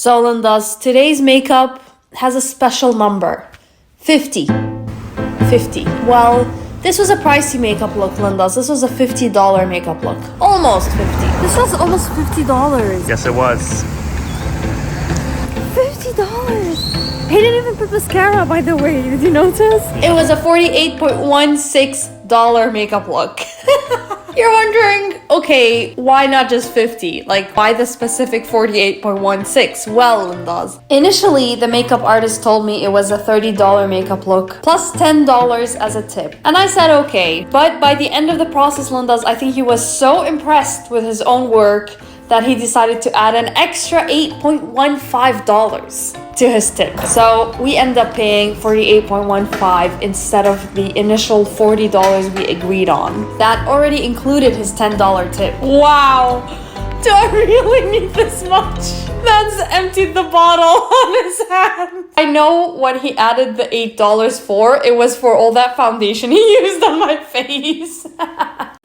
So Linda's today's makeup has a special number. 50. 50. Well, this was a pricey makeup look, Linda's. This was a $50 makeup look. Almost 50. This was almost $50. Yes, it was. $50. He didn't even put mascara, by the way. Did you notice? It was a $48.16 makeup look. You're wondering, okay, why not just 50? Like, why the specific 48.16? Well, Linda's. Initially, the makeup artist told me it was a $30 makeup look plus $10 as a tip. And I said okay. But by the end of the process, Linda's, I think he was so impressed with his own work that he decided to add an extra $8.15 to his tip. So we end up paying $48.15 instead of the initial $40 we agreed on. That already included his $10 tip. Wow! Do I really need this much? That's emptied the bottle on his hand. I know what he added the $8 for. It was for all that foundation he used on my face.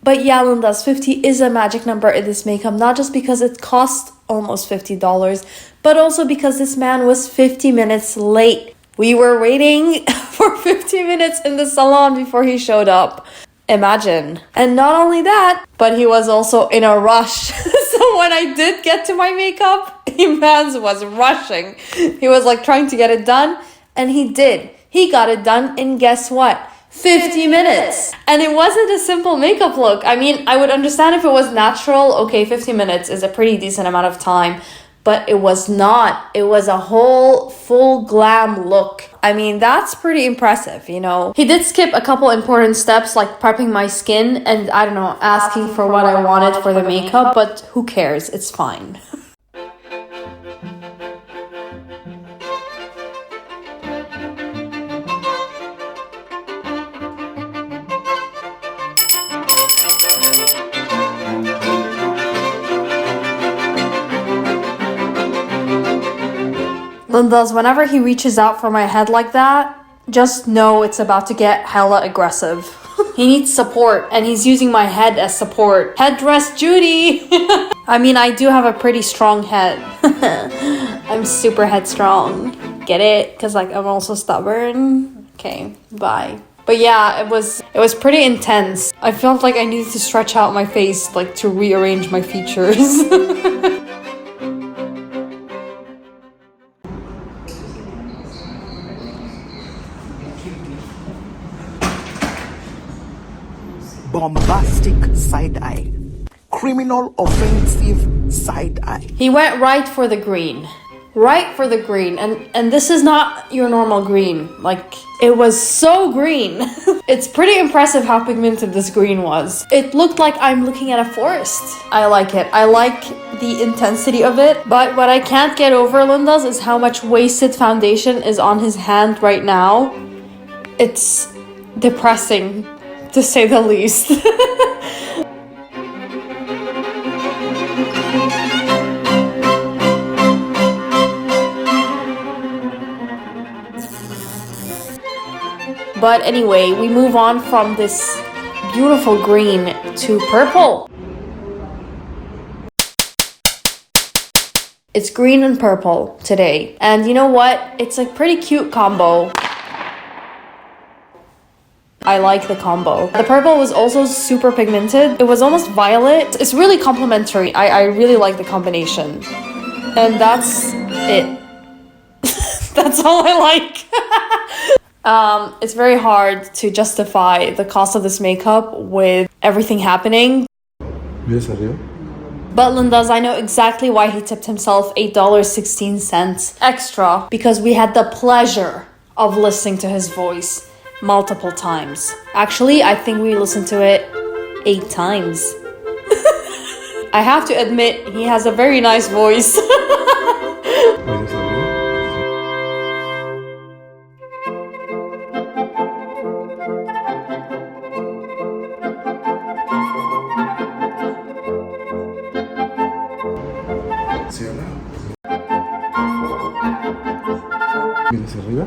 But yeah, Linda's 50 is a magic number in this makeup, not just because it cost almost $50, but also because this man was 50 minutes late. We were waiting for 50 minutes in the salon before he showed up. Imagine. And not only that, but he was also in a rush. So when I did get to my makeup, Imans was rushing. He was like trying to get it done, and he did. He got it done in, guess what? 50 minutes. And it wasn't a simple makeup look. I mean, I would understand if it was natural. Okay, 50 minutes is a pretty decent amount of time. But it was not. It was a whole full glam look. I mean, that's pretty impressive, you know. He did skip a couple important steps like prepping my skin and, I don't know, asking for what I wanted for the makeup. But who cares? It's fine. Linda's, whenever he reaches out for my head like that, just know it's about to get hella aggressive. He needs support, and he's using my head as support. Headrest Judy! I mean, I do have a pretty strong head. I'm super headstrong. Get it? Because, like, I'm also stubborn. Okay, bye. But yeah, it was pretty intense. I felt like I needed to stretch out my face, like, to rearrange my features. Bombastic side eye. Criminal offensive side eye. He went right for the green. Right for the green. And this is not your normal green. Like, it was so green. It's pretty impressive how pigmented this green was. It looked like I'm looking at a forest. I like it. I like the intensity of it. But what I can't get over, Linda's, is how much wasted foundation is on his hand right now. It's depressing, to say the least. But anyway, we move on from this beautiful green to purple. It's green and purple today. And you know what? It's a pretty cute combo. I like the combo. The purple was also super pigmented. It was almost violet. It's really complimentary. I really like the combination. And that's it. That's all I like. It's very hard to justify the cost of this makeup with everything happening. But Linda's, I know exactly why he tipped himself $8.16 extra, because we had the pleasure of listening to his voice multiple times. Actually, I think we listened to it 8 times. I have to admit, he has a very nice voice. Hacia arriba.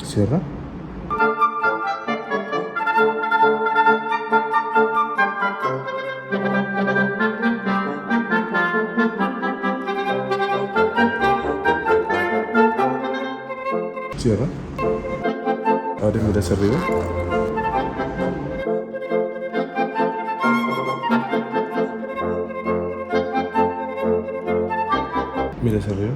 Cierra. Cierra. Ahora mira hacia arriba. Mira hacia arriba.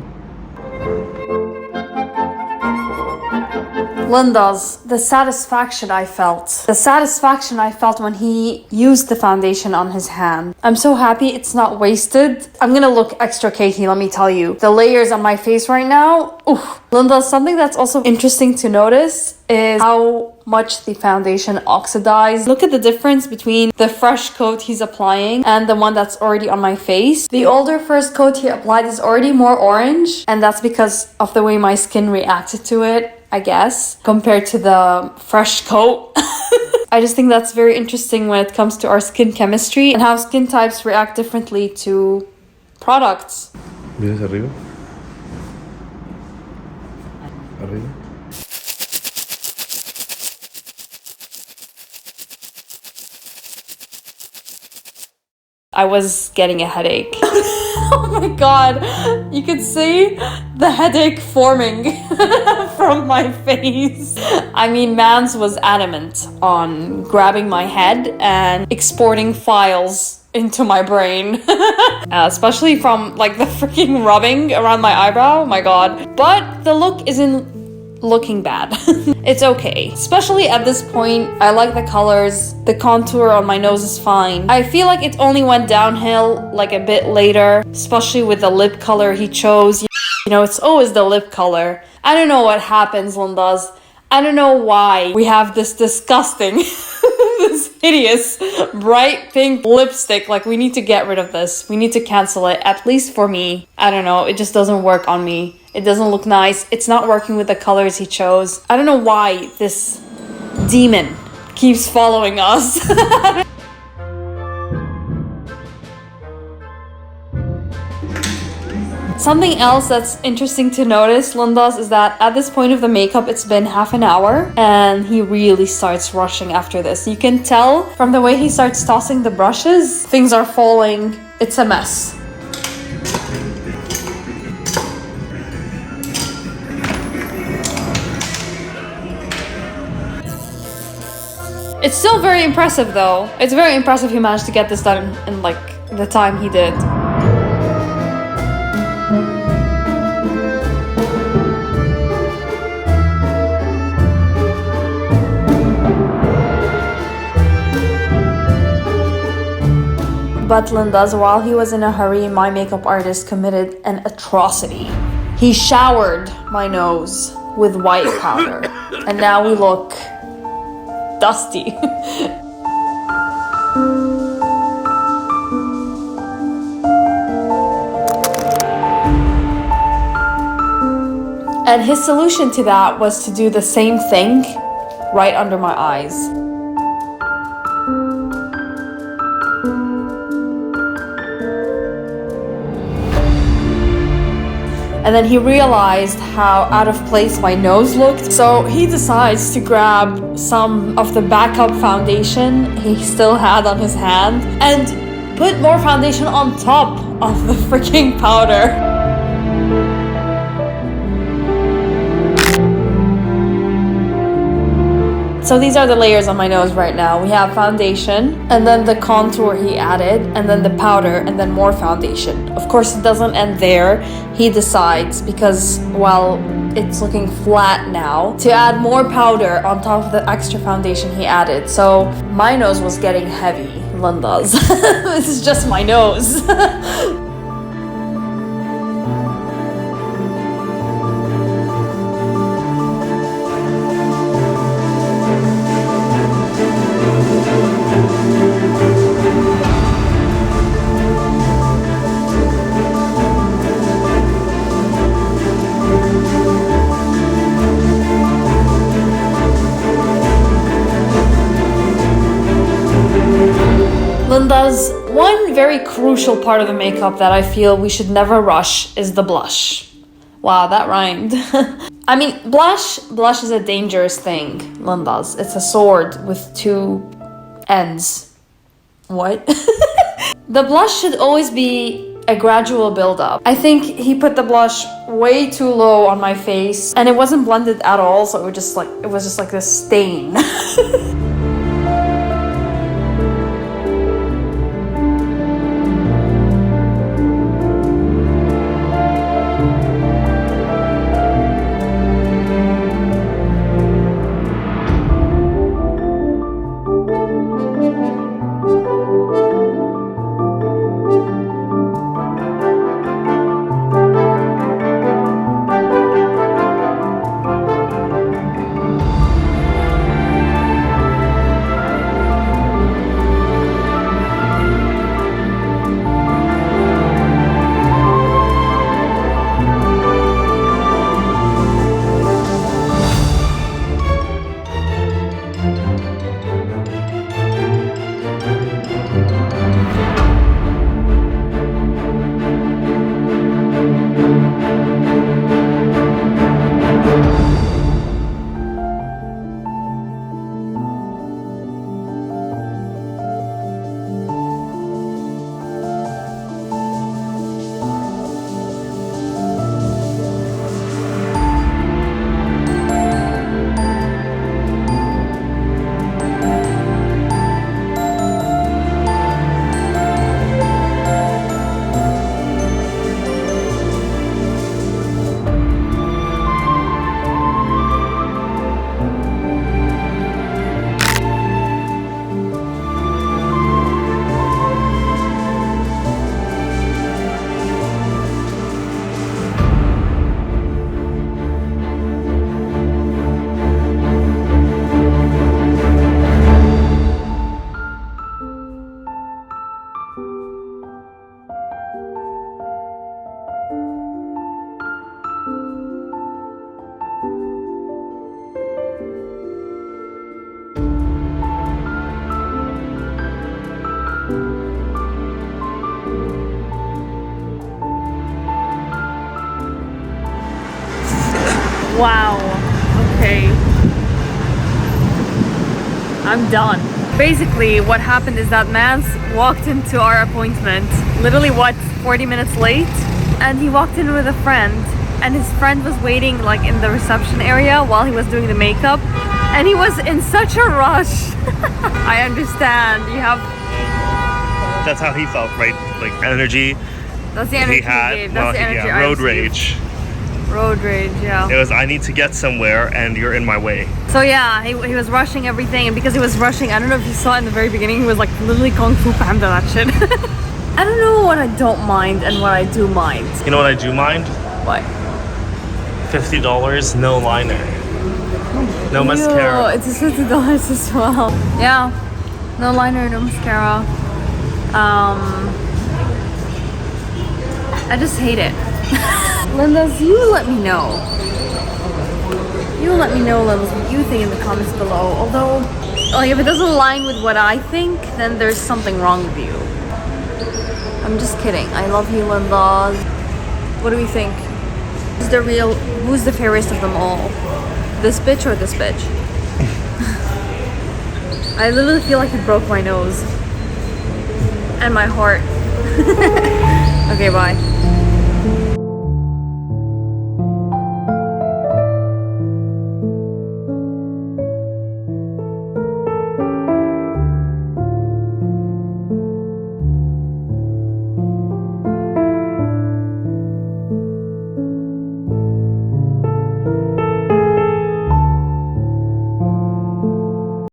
Linda's, the satisfaction I felt. The satisfaction I felt when he used the foundation on his hand. I'm so happy it's not wasted. I'm gonna look extra cakey, let me tell you. The layers on my face right now, oof. Linda's, something that's also interesting to notice is how much the foundation oxidized. Look at the difference between the fresh coat he's applying and the one that's already on my face. The older first coat he applied is already more orange, and that's because of the way my skin reacted to it, I guess, compared to the fresh coat. I just think that's very interesting when it comes to our skin chemistry and how skin types react differently to products. Mira hacia arriba. Arriba. I was getting a headache. Oh my god, you could see the headache forming from my face. I mean, Mans was adamant on grabbing my head and exporting files into my brain. Especially from like the freaking rubbing around my eyebrow, my god. But the look isn't looking bad. It's okay. Especially at this point, I like the colors. The contour on my nose is fine. I feel like it only went downhill like a bit later, especially with the lip color he chose. You know, it's always the lip color. I don't know what happens, Linda's. I don't know why we have this disgusting, this hideous, bright pink lipstick. Like, we need to get rid of this. We need to cancel it, at least for me. I don't know, it just doesn't work on me. It doesn't look nice. It's not working with the colors he chose. I don't know why this demon keeps following us. Something else that's interesting to notice, Linda's, is that at this point of the makeup, it's been half an hour and he really starts rushing after this. You can tell from the way he starts tossing the brushes, things are falling. It's a mess. It's still very impressive though. It's very impressive he managed to get this done in like the time he did. But Linda's, while he was in a hurry, my makeup artist committed an atrocity. He showered my nose with white powder, and now we look dusty. And his solution to that was to do the same thing right under my eyes. And then he realized how out of place my nose looked. So he decides to grab some of the backup foundation he still had on his hand and put more foundation on top of the freaking powder. So these are the layers on my nose right now. We have foundation, and then the contour he added, and then the powder, and then more foundation. Of course, it doesn't end there. He decides, because, well, it's looking flat now, to add more powder on top of the extra foundation he added. So my nose was getting heavy, Linda's. This is just my nose. Linda's, one very crucial part of the makeup that I feel we should never rush is the blush. Wow, that rhymed. I mean, blush is a dangerous thing, Linda's. It's a sword with two ends. What? The blush should always be a gradual buildup. I think he put the blush way too low on my face and it wasn't blended at all, so it was just like this stain. Wow, okay. I'm done. Basically, what happened is that Mans walked into our appointment, literally 40 minutes late? And he walked in with a friend, and his friend was waiting like in the reception area while he was doing the makeup. And he was in such a rush. I understand, you have... That's how he felt, right? Like energy. That's the energy he had. he gave. That's the energy I road received. rage. Road rage, yeah. It was, I need to get somewhere and you're in my way. So yeah, he was rushing everything, and because he was rushing, I don't know if you saw in the very beginning, he was like literally Kung Fu Panda that shit. I don't know what I don't mind and what I do mind. You know what I do mind? What? $50, no liner. No Ew, mascara. it's $50 as well. Yeah, no liner, no mascara. I just hate it. Lindas, you let me know. You let me know, Lindas, what you think in the comments below. Although, like, if it doesn't align with what I think, then there's something wrong with you. I'm just kidding. I love you, Lindas. What do we think? Who's the fairest of them all? This bitch or this bitch? I literally feel like you broke my nose. And my heart. Okay, bye.